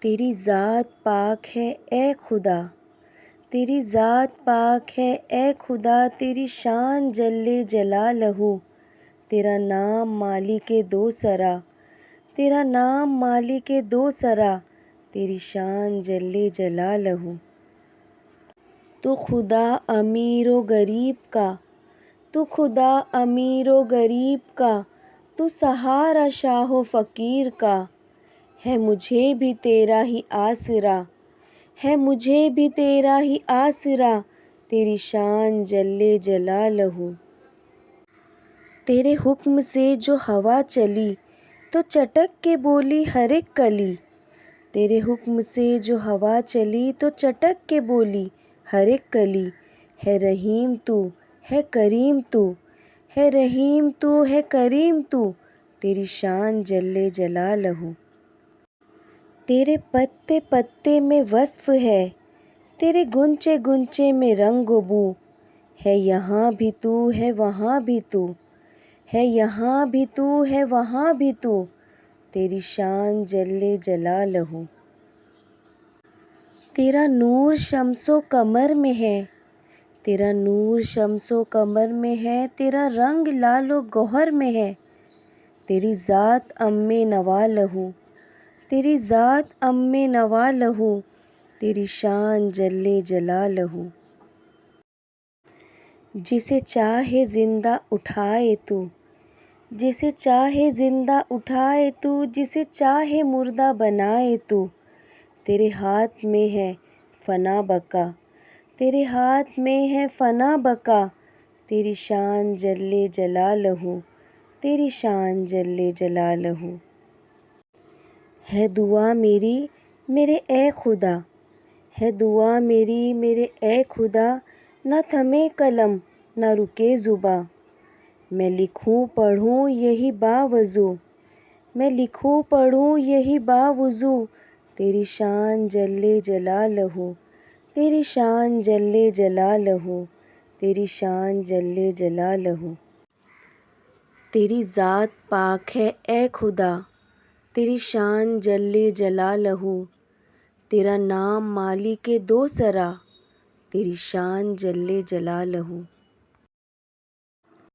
تیری ذات پاک ہے اے خدا، تیری ذات پاک ہے اے خدا، تیری شان جل جلالہ، تیرا نام مالک دو سرا، تیرا نام مالک دو سرا، تیری شان جل جلالہ۔ تو خدا امیر و غریب کا، تو خدا امیر و غریب کا، تو سہارا شاہ و فقیر کا، ہے مجھے بھی تیرا ہی آسرا، ہے مجھے بھی تیرا ہی آسرا، تیری شان جل جلالہ۔ تیرے حکم سے جو ہوا چلی تو چٹک کے بولی ہر ایک کلی، تیرے حکم سے جو ہوا چلی تو چٹک کے بولی ہر ایک کلی، ہے رحیم تو ہے کریم تو، ہے رحیم تو ہے کریم تو، تیری شان جل جلالہ۔ تیرے پتے پتے میں وصف ہے، تیرے گنچے گنچے میں رنگ و بو، ہے یہاں بھی تو ہے وہاں بھی تو، ہے یہاں بھی تو ہے وہاں بھی تو، تیری شان جل جلالہ۔ تیرا نور شمس و قمر میں ہے، تیرا نور شمس و قمر میں ہے، تیرا رنگ لعل و گوہر میں ہے، تیری ذات ام نوالہ، تیری ذات ام نوالہ، تیری شان جل جلالہ۔ جسے چاہے زندہ اٹھائے تو، جسے چاہے زندہ اٹھائے تو، جسے چاہے مردہ بنائے تو، تیرے ہاتھ میں ہے فنا بقا، تیرے ہاتھ میں ہے فنا بقا، تیری شان جل جلالہ، تیری شان جل جلالہ۔ ہے دعا میری میرے اے خدا، ہے دعا میری میرے اے خدا، نہ تھمے قلم نہ رکے زباں، میں لکھوں پڑھوں یہی باوضو، میں لکھوں پڑھوں یہی باوضو، تیری شان جل جلالہ، تیری شان جل جلالہ، تیری شان جل جلالہ۔ تیری ذات پاک ہے اے خدا، تیری شان جل جلالہ، تیرا نام مالک دو سرا، تیری شان جل جلالہ۔